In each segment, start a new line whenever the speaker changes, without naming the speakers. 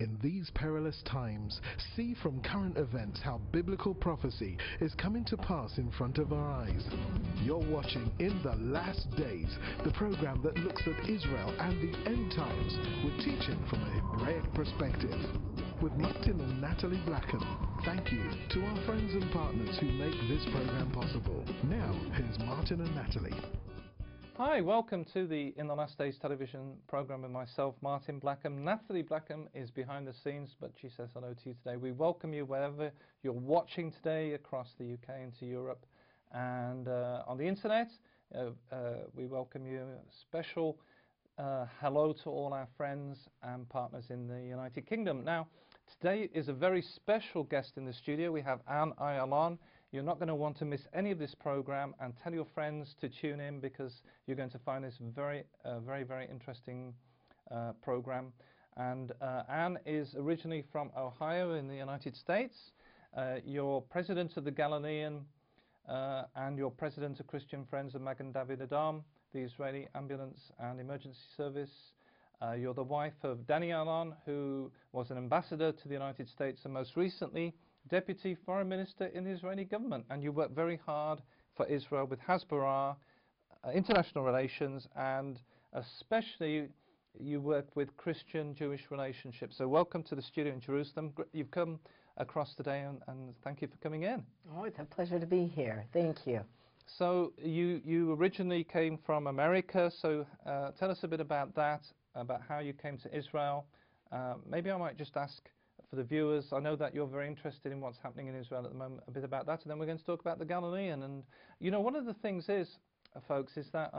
In these perilous times, see from current events how biblical prophecy is coming to pass in front of our eyes. You're watching In the Last Days, the program that looks at Israel and the end times with teaching from a Hebraic perspective. With Martin and Natalie Blackham, thank you to our friends and partners who make this program possible. Now, here's Martin and Natalie.
Hi, welcome to the In the Last Days television program with myself, Martin Blackham. Natalie Blackham is behind the scenes, but she says hello to you today. We welcome you wherever you're watching today across the UK into Europe and on the internet. We welcome you. Special hello to all our friends and partners in the United Kingdom. Now, today is a very special guest in the studio. We have Ayalon. You're not going to want to miss any of this program, and tell your friends to tune in because you're going to find this very interesting program. And Anne is originally from Ohio in the United States. You're president of the Galilean and you're president of Christian Friends of Magen David Adom, the Israeli Ambulance and Emergency Service. You're the wife of Danny Ayalon, who was an ambassador to the United States and most recently Deputy Foreign Minister in the Israeli government, and you work very hard for Israel with Hasbara, international relations, and especially you work with Christian-Jewish relationships. So welcome to the studio in Jerusalem. You've come across today, and thank you for coming in.
Oh, it's a pleasure to be here. Thank you.
So you originally came from America, so tell us a bit about that, about how you came to Israel. Maybe I might just ask for the viewers, I know that you're very interested in what's happening in Israel at the moment, a bit about that, and then we're going to talk about the Galilean. And you know, one of the things is, folks, is that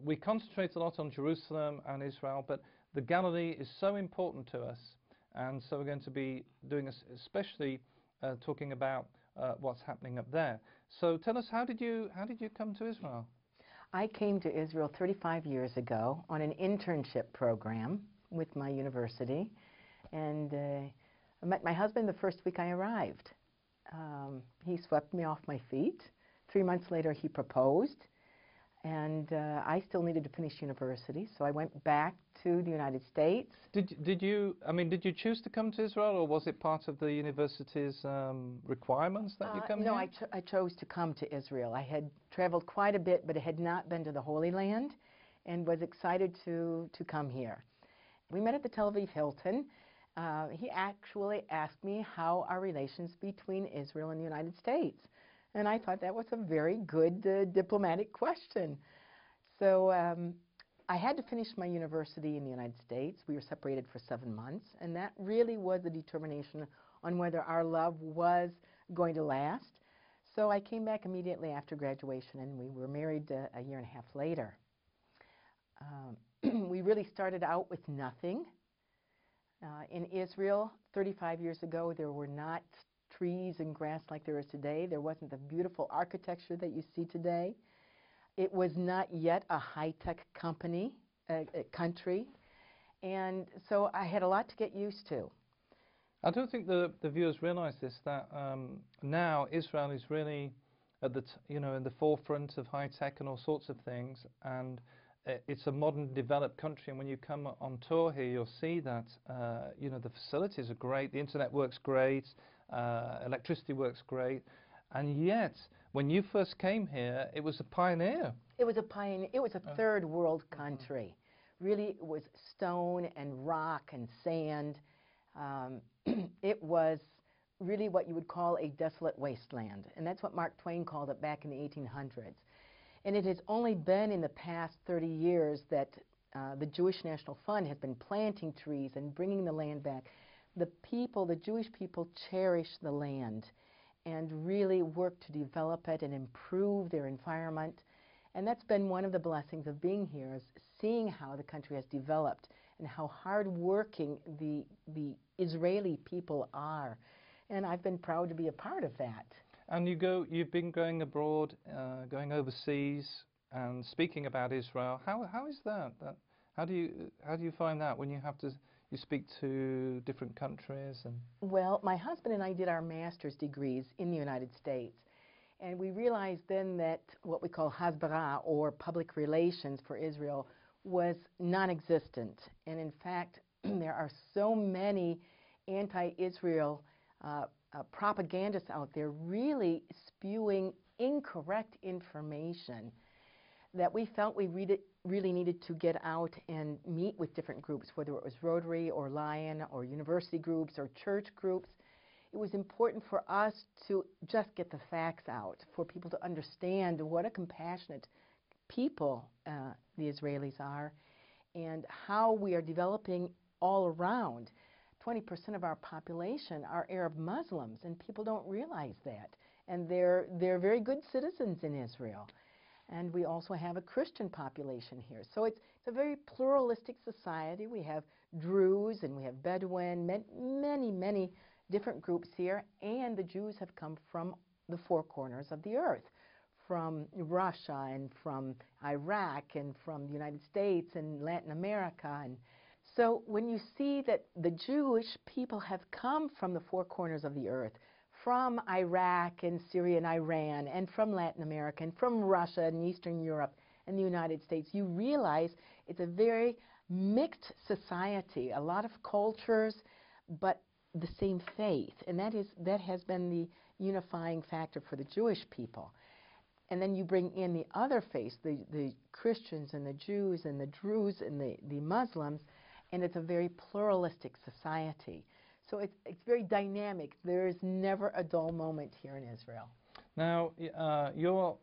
we concentrate a lot on Jerusalem and Israel, but the Galilee is so important to us, and so we're going to be doing especially talking about what's happening up there. So tell us, how did you come to Israel?
I came to Israel 35 years ago on an internship program with my university. And I met my husband the first week I arrived. He swept me off my feet. 3 months later, he proposed. And I still needed to finish university, so I went back to the United States.
Did you choose to come to Israel, or was it part of the university's requirements that you come here?
No, I chose to come to Israel. I had traveled quite a bit, but I had not been to the Holy Land, and was excited to come here. We met at the Tel Aviv Hilton. He actually asked me how our relations between Israel and the United States. And I thought that was a very good diplomatic question. So I had to finish my university in the United States. We were separated for 7 months, and that really was the determination on whether our love was going to last. So I came back immediately after graduation, and we were married a year and a half later. We really started out with nothing. In Israel, 35 years ago, there were not trees and grass like there is today. There wasn't the beautiful architecture that you see today. It was not yet a high-tech country. And so I had a lot to get used to.
I don't think the viewers realize this, that now Israel is really at the in the forefront of high-tech and all sorts of things, and it's a modern developed country, and when you come on tour here you'll see that the facilities are great, the internet works great, electricity works great, and yet when you first came here it was a pioneer.
It was a pioneer. It was a third world country. Really, it was stone and rock and sand. It was really what you would call a desolate wasteland, and that's what Mark Twain called it back in the 1800s. And it has only been in the past 30 years that the Jewish National Fund has been planting trees and bringing the land back. The people, the Jewish people, cherish the land and really work to develop it and improve their environment. And that's been one of the blessings of being here, is seeing how the country has developed and how hardworking the Israeli people are. And I've been proud to be a part of that.
And you've been going abroad, going overseas, and speaking about Israel. How is that? How do you find that when you speak to different countries? And
well, my husband and I did our master's degrees in the United States, and we realized then that what we call Hasbara, or public relations for Israel, was non-existent. And in fact, There are so many anti-Israel propagandists out there really spewing incorrect information that we felt we really needed to get out and meet with different groups, whether it was Rotary or Lion or university groups or church groups. It was important for us to just get the facts out, for people to understand what a compassionate people the Israelis are and how we are developing all around. 20% of our population are Arab Muslims, and people don't realize that. And they're very good citizens in Israel. And we also have a Christian population here. So it's a very pluralistic society. We have Druze and we have Bedouin, many different groups here. And the Jews have come from the four corners of the earth, from Russia and from Iraq and from the United States and Latin America. And so when you see that the Jewish people have come from the four corners of the earth, from Iraq and Syria and Iran, and from Latin America, and from Russia and Eastern Europe and the United States, you realize it's a very mixed society, a lot of cultures, but the same faith. And that has been the unifying factor for the Jewish people. And then you bring in the other faiths, the Christians and the Jews and the Druze and the Muslims, and it's a very pluralistic society. So it's very dynamic. There is never a dull moment here in Israel.
Now, you're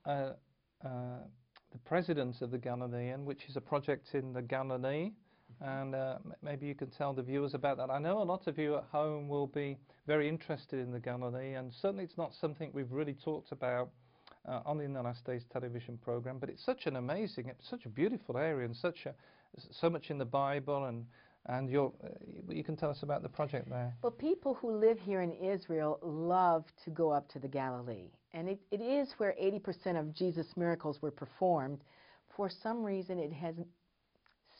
the president of the Galilean, which is a project in the Galilee, and maybe you can tell the viewers about that. I know a lot of you at home will be very interested in the Galilee, and certainly it's not something we've really talked about on the In the Last Days television program, but it's such a beautiful area, and so much in the Bible, and you can tell us about the project there.
Well, people who live here in Israel love to go up to the Galilee. And it is where 80% of Jesus' miracles were performed. For some reason, it has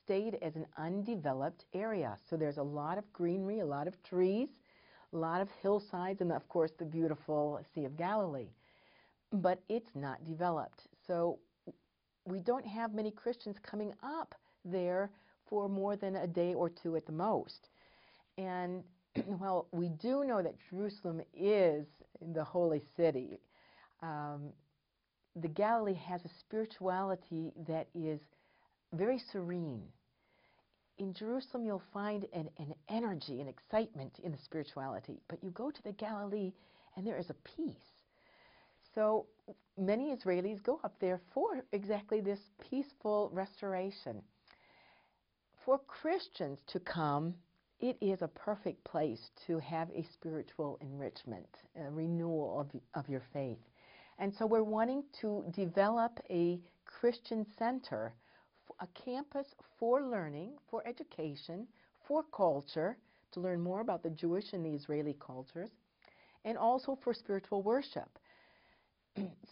stayed as an undeveloped area. So there's a lot of greenery, a lot of trees, a lot of hillsides, and of course the beautiful Sea of Galilee. But it's not developed. So we don't have many Christians coming up there for more than a day or two at the most. And well, we do know that Jerusalem is the holy city. The Galilee has a spirituality that is very serene. In Jerusalem, you'll find an energy, an excitement in the spirituality. But you go to the Galilee, and there is a peace. So many Israelis go up there for exactly this peaceful restoration. For Christians to come, it is a perfect place to have a spiritual enrichment, a renewal of your faith. And so we're wanting to develop a Christian center, a campus for learning, for education, for culture, to learn more about the Jewish and the Israeli cultures, and also for spiritual worship.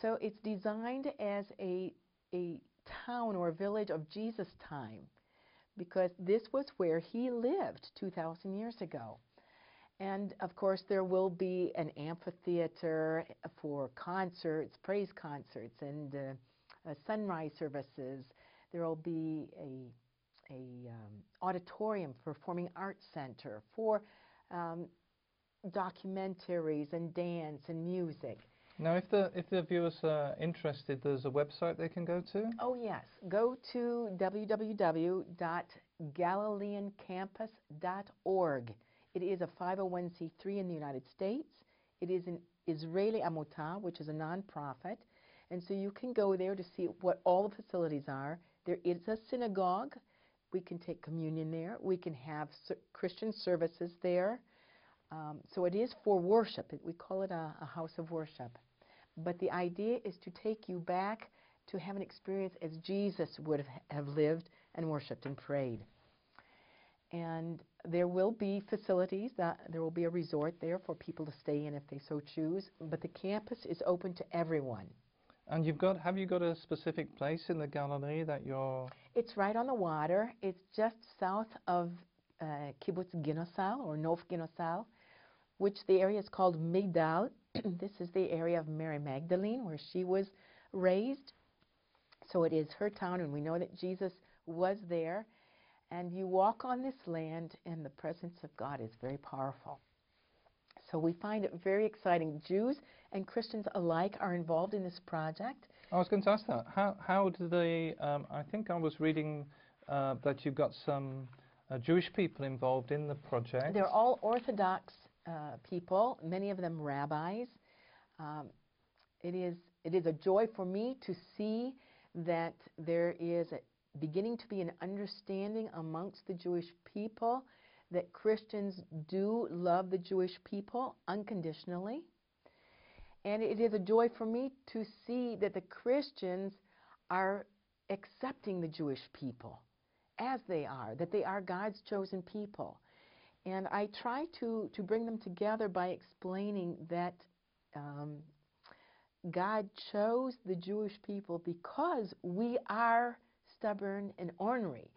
So it's designed as a town or a village of Jesus' time, because this was where he lived 2,000 years ago. And of course, there will be an amphitheater for concerts, praise concerts, and sunrise services. There will be a auditorium for Performing Arts Center, for documentaries and dance and music.
Now, if the viewers are interested, there's a website they can go to?
Oh, yes. Go to www.galileancampus.org. It is a 501c3 in the United States. It is an Israeli Amutah, which is a nonprofit. And so you can go there to see what all the facilities are. There is a synagogue. We can take communion there. We can have Christian services there. So it is for worship. We call it a house of worship. But the idea is to take you back to have an experience as Jesus would have lived and worshiped and prayed. And there will be facilities. There will be a resort there for people to stay in if they so choose. But the campus is open to everyone.
And have you got a specific place in the Galilee that you're...
It's right on the water. It's just south of Kibbutz Ginosal, or Nof Ginosal, which the area is called Migdal. This is the area of Mary Magdalene, where she was raised. So it is her town, and we know that Jesus was there. And you walk on this land, and the presence of God is very powerful. So we find it very exciting. Jews and Christians alike are involved in this project.
I was going to ask that. How do they? I think I was reading that you've got some Jewish people involved in the project.
They're all Orthodox people, many of them rabbis. It is a joy for me to see that there is beginning to be an understanding amongst the Jewish people that Christians do love the Jewish people unconditionally. And it is a joy for me to see that the Christians are accepting the Jewish people as they are, that they are God's chosen people. And I try to bring them together by explaining that God chose the Jewish people because we are stubborn and ornery.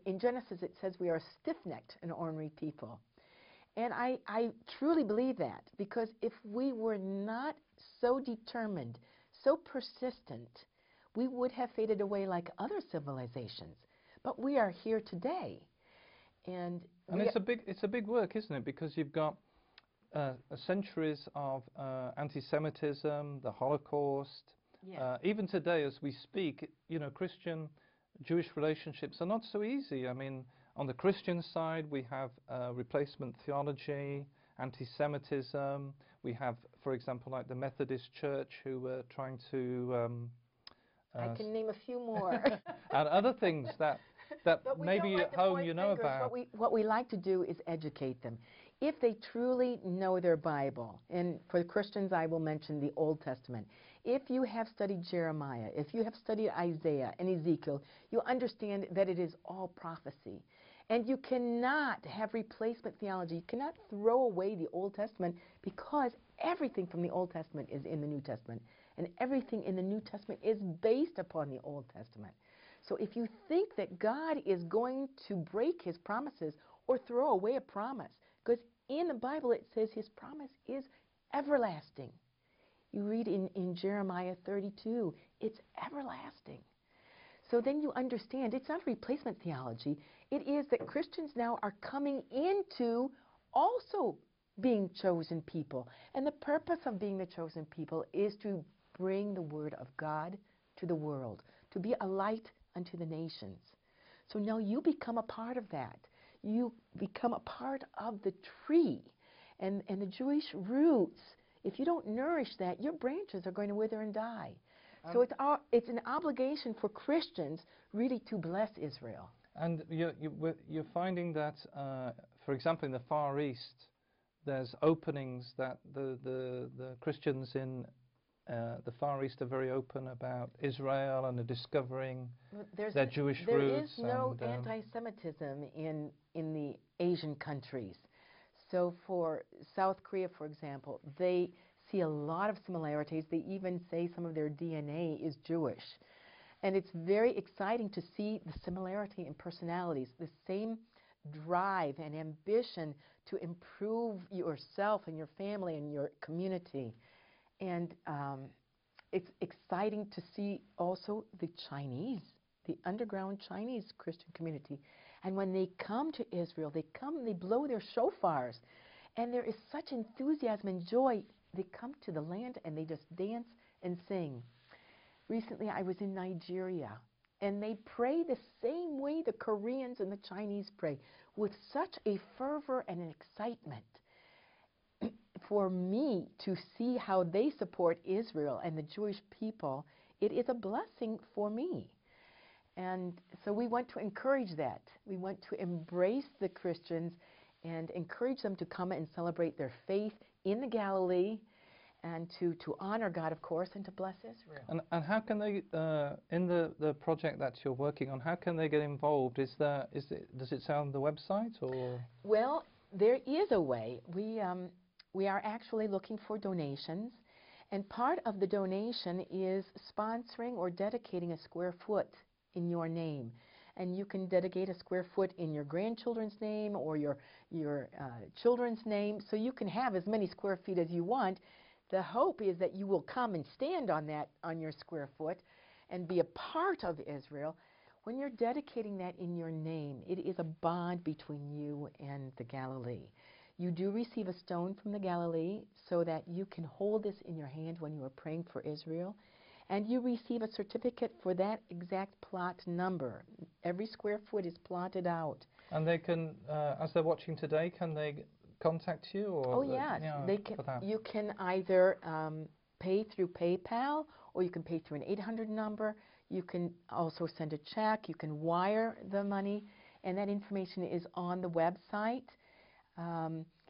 In Genesis it says we are stiff-necked and ornery people. And I truly believe that, because if we were not so determined, so persistent, we would have faded away like other civilizations. But we are here today. And
it's a big work, isn't it? Because you've got centuries of anti-Semitism, the Holocaust.
Yes.
Even today, as we speak, you know, Christian-Jewish relationships are not so easy. I mean, on the Christian side, we have replacement theology, anti-Semitism. We have, for example, like the Methodist Church, who were trying to...
I can name a few more.
and other things that maybe
like
at home you know
fingers.
about.
What we like to do is educate them. If they truly know their Bible, and for the Christians I will mention the Old Testament. If you have studied Jeremiah, if you have studied Isaiah and Ezekiel, you understand that it is all prophecy. And you cannot have replacement theology. You cannot throw away the Old Testament, because everything from the Old Testament is in the New Testament. And everything in the New Testament is based upon the Old Testament. So if you think that God is going to break his promises or throw away a promise, because in the Bible it says his promise is everlasting. You read in Jeremiah 32, it's everlasting. So then you understand it's not replacement theology. It is that Christians now are coming into also being chosen people. And the purpose of being the chosen people is to bring the word of God to the world, to be a light unto the nations. So now you become a part of that. You become a part of the tree and the Jewish roots. If you don't nourish that, your branches are going to wither and die. So it's an obligation for Christians really to bless Israel.
And you're finding that, for example, in the Far East, there's openings that the Christians in the Far East are very open about Israel and are discovering their Jewish roots.
There is no anti-Semitism in the Asian countries. So for South Korea, for example, they see a lot of similarities. They even say some of their DNA is Jewish. And it's very exciting to see the similarity in personalities, the same drive and ambition to improve yourself and your family and your community. And it's exciting to see also the Chinese, the underground Chinese Christian community. And when they come to Israel, they blow their shofars. And there is such enthusiasm and joy. They come to the land and they just dance and sing. Recently I was in Nigeria, and they pray the same way the Koreans and the Chinese pray, with such a fervor and an excitement. For me to see how they support Israel and the Jewish people, it is a blessing for me. And so we want to encourage that. We want to embrace the Christians and encourage them to come and celebrate their faith in the Galilee, and to honor God, of course, and to bless Israel.
And how can they, in the project that you're working on, how can they get involved? Does it say on the website, or?
Well, there is a way. We are actually looking for donations, and part of the donation is sponsoring or dedicating a square foot in your name. And you can dedicate a square foot in your grandchildren's name or your children's name, so you can have as many square feet as you want. The hope is that you will come and stand on your square foot and be a part of Israel. When you're dedicating that in your name, it is a bond between you and the Galilee. You do receive a stone from the Galilee so that you can hold this in your hand when you are praying for Israel. And you receive a certificate for that exact plot number. Every square foot is plotted out.
And they can, as they're watching today, can they contact you? Or
Oh, yes.
they can,
you can either pay through PayPal, or you can pay through an 800 number. You can also send a check. You can wire the money, and that information is on the website.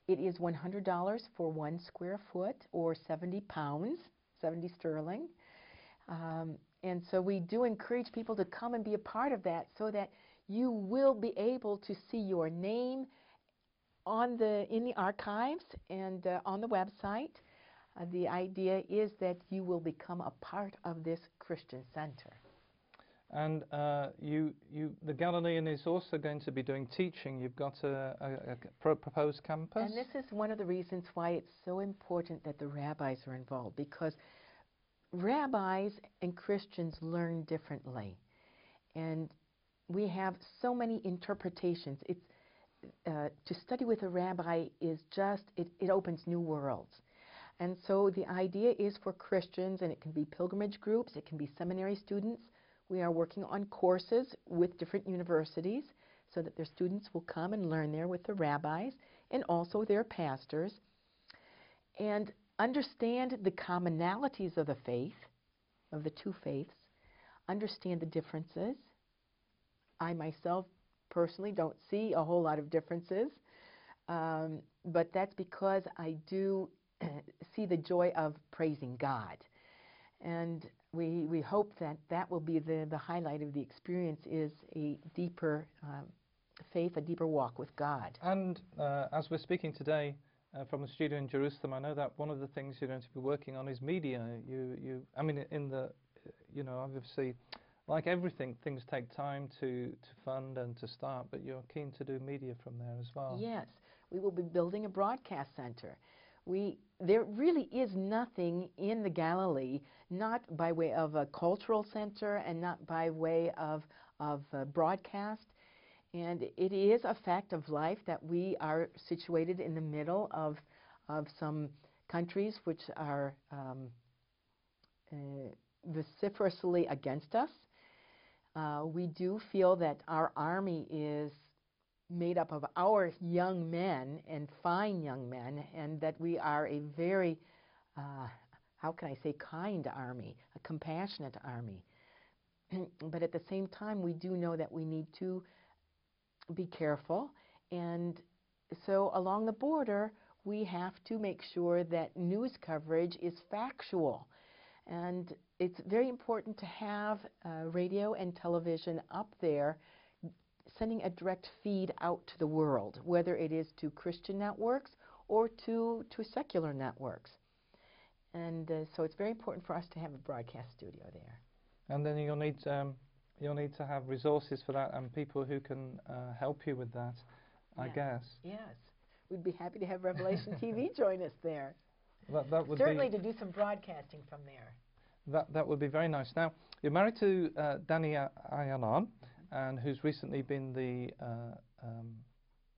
It is $100 for 1 square foot, or 70 pounds, 70 sterling. And so we do encourage people to come and be a part of that, so that you will be able to see your name in the archives and on the website. The idea is that you will become a part of this Christian center.
And the Galilean is also going to be doing teaching. You've got a proposed campus.
And this is one of the reasons why it's so important that the rabbis are involved, because rabbis and Christians learn differently. And we have so many interpretations. To study with a rabbi is just, it opens new worlds. And so the idea is for Christians, and it can be pilgrimage groups, it can be seminary students. We are working on courses with different universities so that their students will come and learn there with the rabbis and also their pastors, and understand the commonalities of the faith, of the two faiths, understand the differences. I myself personally don't see a whole lot of differences, but that's because I do see the joy of praising God. And we hope that that will be the highlight of the experience, is a deeper faith, a deeper walk with God.
And as we're speaking today from the studio in Jerusalem, I know that one of the things you're going to be working on is media. I mean, obviously, like everything, things take time to fund and to start, but you're keen to do media from there as well.
Yes, we will be building a broadcast center. There really is nothing in the Galilee, not by way of a cultural center and not by way of broadcast. And it is a fact of life that we are situated in the middle of some countries which are vociferously against us. We do feel that our army is made up of our young men, and fine young men, and that we are a very, how can I say, kind army, a compassionate army. But at the same time, we do know that we need to be careful, and so along the border, we have to make sure that news coverage is factual. And it's very important to have radio and television up there, sending a direct feed out to the world, whether it is to Christian networks or to secular networks. And so it's very important for us to have a broadcast studio there.
And then you'll need to have resources for that and people who can help you with that, I guess.
Yes. We'd be happy to have Revelation TV join us there.
That would
certainly to do some broadcasting from there.
That would be very nice. Now, you're married to Danny Ayalon, and who's recently been the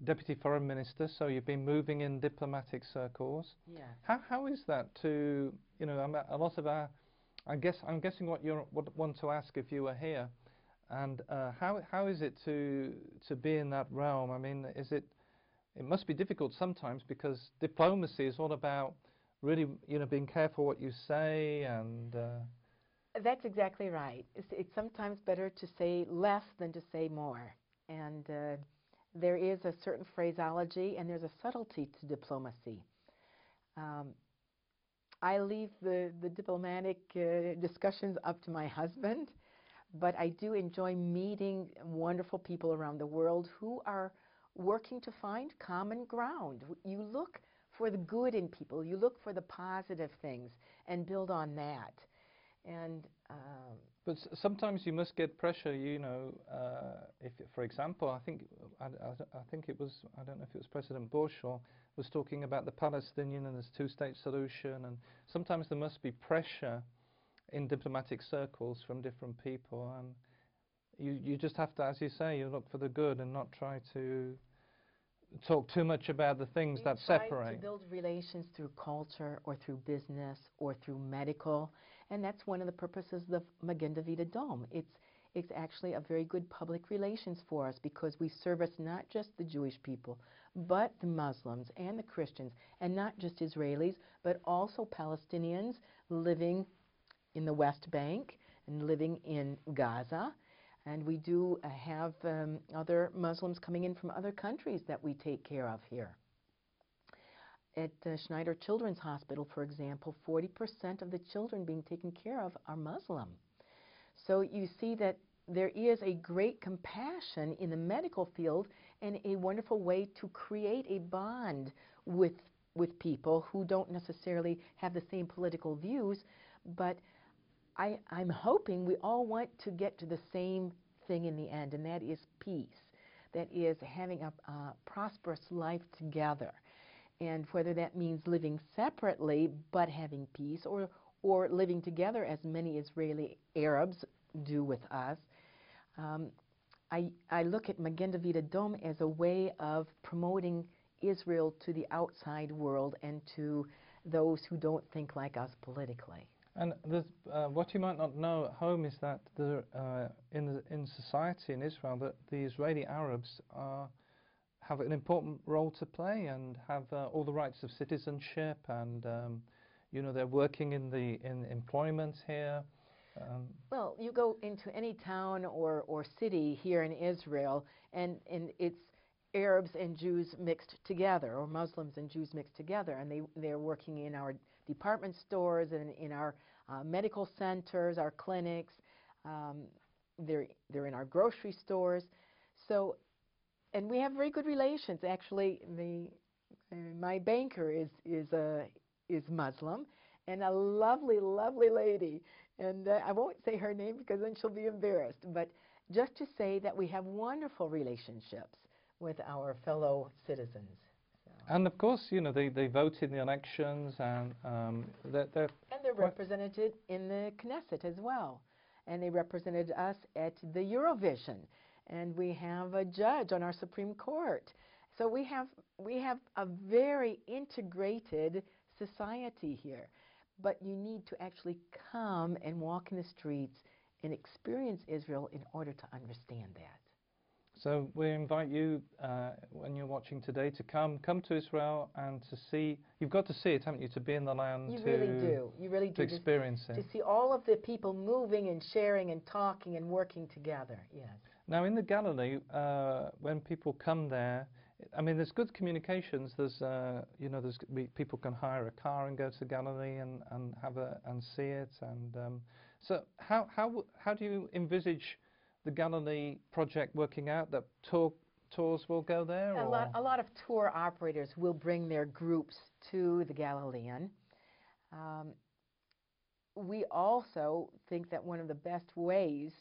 Deputy Foreign Minister, so you've been moving in diplomatic circles.
Yeah.
How is that to, a lot of our, I'm guessing what you would want to ask if you were here, and how is it to be in that realm? I mean, it must be difficult sometimes, because diplomacy is all about really, being careful what you say, and
That's exactly right. It's sometimes better to say less than to say more. And there is a certain phraseology, and there's a subtlety to diplomacy. I leave the diplomatic discussions up to my husband, but I do enjoy meeting wonderful people around the world who are working to find common ground. You look for the good in people, you look for the positive things, and build on that. And
but sometimes you must get pressure, if, for example, I think it was, I don't know if it was President Bush or was talking about the Palestinian and this two-state solution, and sometimes there must be pressure in diplomatic circles from different people. And you just have to, as you say, you look for the good and not try to talk too much about the things that
try
separate.
to build relations through culture or through business or through medical, and that's one of the purposes of the Magen David Dome. It's actually a very good public relations for us because we service not just the Jewish people, but the Muslims and the Christians, and not just Israelis, but also Palestinians living in the West Bank and living in Gaza. And we do have other Muslims coming in from other countries that we take care of here. At Schneider Children's Hospital, for example, 40% of the children being taken care of are Muslim. So you see that there is a great compassion in the medical field and a wonderful way to create a bond with people who don't necessarily have the same political views, but I'm hoping we all want to get to the same thing in the end, and that is peace. That is having a prosperous life together. And whether that means living separately but having peace, or living together as many Israeli Arabs do with us, I look at Magen David Dome as a way of promoting Israel to the outside world and to those who don't think like us politically.
And what you might not know at home is that in society in Israel, that the Israeli Arabs have an important role to play and have all the rights of citizenship, and you know, they're working in employment here.
Well, you go into any town or city here in Israel, and it's Arabs and Jews mixed together, or Muslims and Jews mixed together, and they're working in our department stores and in our medical centers, our clinics. They're in our grocery stores. So, and we have very good relations. Actually, my banker is Muslim, and a lovely, lovely lady. And I won't say her name because then she'll be embarrassed. But just to say that we have wonderful relationships with our fellow citizens. So.
And of course, you know, they vote in the elections, and they're
represented in the Knesset as well. And they represented us at the Eurovision. And we have a judge on our Supreme Court. So we have a very integrated society here. But you need to actually come and walk in the streets and experience Israel in order to understand that.
So we invite you, when you're watching today, to come to Israel and to see. You've got to see it, haven't you? To be in the land.
You really do. You really do.
To experience it.
To see all of the people moving and sharing and talking and working together. Yes.
Now in the Galilee, when people come there, I mean, there's good communications. There's, you know, people can hire a car and go to Galilee and see it. And so how do you envisage the Galilee project working out? That tours will go there?
A lot of tour operators will bring their groups to the Galilean. We also think that one of the best ways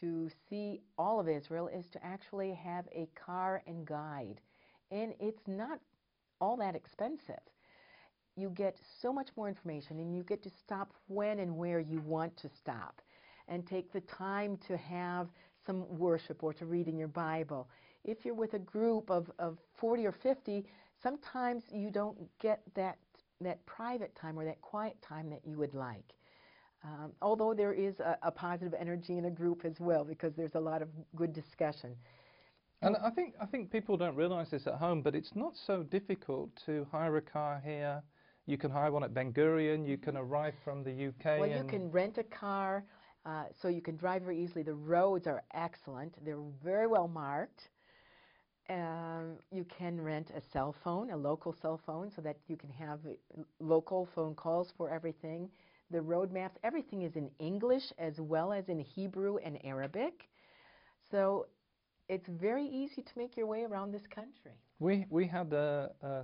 to see all of Israel is to actually have a car and guide. And it's not all that expensive. You get so much more information, and you get to stop when and where you want to stop, and take the time to have some worship or to read in your Bible. If you're with a group of 40 or 50, sometimes you don't get that private time or that quiet time that you would like. Although there is a positive energy in a group as well, because there's a lot of good discussion.
And I think people don't realize this at home, but it's not so difficult to hire a car here. You can hire one at Ben Gurion. You can arrive from the UK.
Well, you can rent a car, so you can drive very easily. The roads are excellent. They're very well marked. You can rent a cell phone, a local cell phone, so that you can have local phone calls for everything. The road maps, everything is in English as well as in Hebrew and Arabic. So it's very easy to make your way around this country.
We had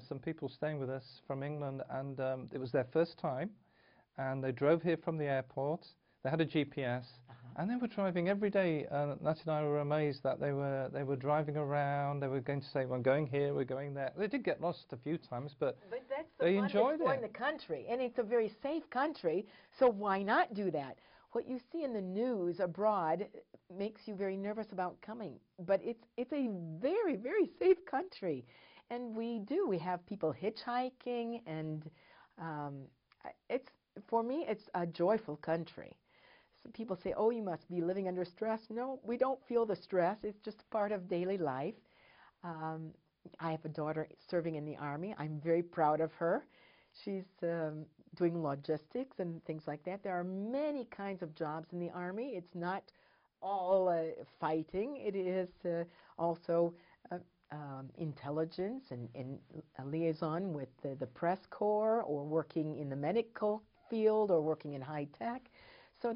some people staying with us from England, and it was their first time, and they drove here from the airport. They had a GPS, and they were driving every day. Nat and I were amazed that they were driving around. They were going to say, "We're going here, we're going there." They did get lost a few times, but
that's
they
fun
enjoyed
exploring the country, and it's a very safe country. So why not do that? what you see in the news abroad makes you very nervous about coming. But it's a very, very safe country. And we have people hitchhiking, and for me, it's a joyful country. So people say, oh, you must be living under stress. No, we don't feel the stress. It's just part of daily life. I have a daughter serving in the Army. I'm very proud of her. She's doing logistics and things like that. There are many kinds of jobs in the Army. It's not all fighting. It is also intelligence and a liaison with the press corps, or working in the medical field, or working in high tech. So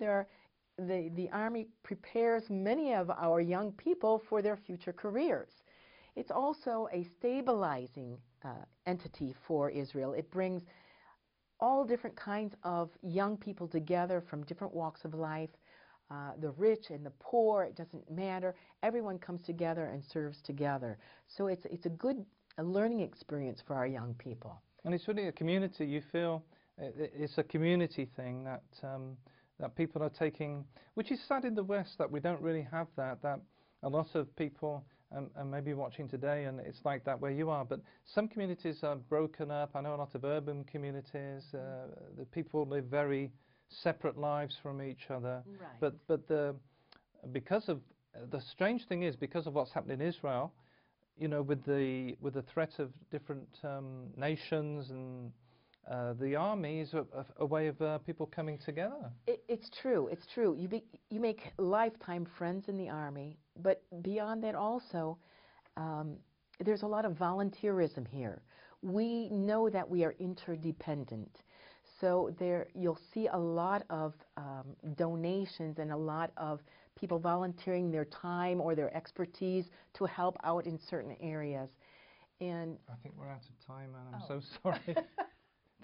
the Army prepares many of our young people for their future careers. It's also a stabilizing entity for Israel. It brings all different kinds of young people together from different walks of life, the rich and the poor. It doesn't matter. Everyone comes together and serves together. So it's a good learning experience for our young people.
And it's really a community. You feel it's a community thing that people are taking, which is sad in the West that we don't really have that. That a lot of people and maybe watching today, and it's like that where you are. But some communities are broken up. I know a lot of urban communities. The people live very separate lives from each other.
Right.
But because of the strange thing is, because of what's happened in Israel, you know, with the threat of different nations, and the army is a way of people coming together.
It's true. It's true. You make lifetime friends in the Army, but beyond that also, there's a lot of volunteerism here. We know that we are interdependent. So you'll see a lot of donations and a lot of people volunteering their time or their expertise to help out in certain areas. And
I think we're out of time, Anne. I'm so sorry.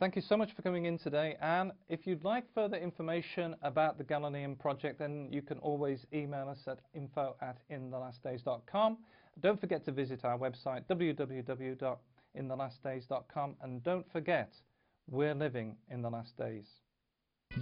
Thank you so much for coming in today. And if you'd like further information about the Galilean project, then you can always email us at info@inthelastdays.com. Don't forget to visit our website, www.inthelastdays.com. And don't forget, we're living in the last days.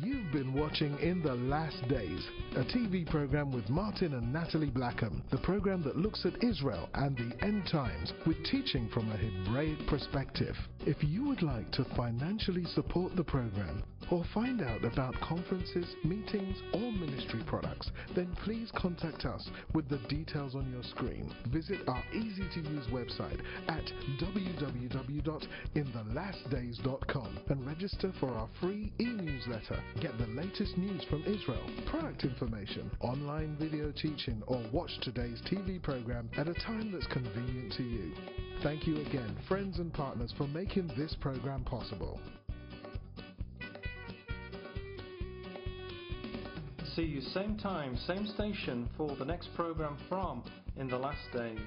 You've been watching In the Last Days, a TV program with Martin and Natalie Blackham, the program that looks at Israel and the end times with teaching from a Hebraic perspective. If you would like to financially support the program or find out about conferences, meetings, or ministry products, then please contact us with the details on your screen. Visit our easy-to-use website at www.inthelastdays.com and register for our free e-newsletter. Get the latest news from Israel, product information, online video teaching, or watch today's TV program at a time that's convenient to you. Thank you again, friends and partners, for making this program possible.
See you same time, same station for the next program from In the Last Days.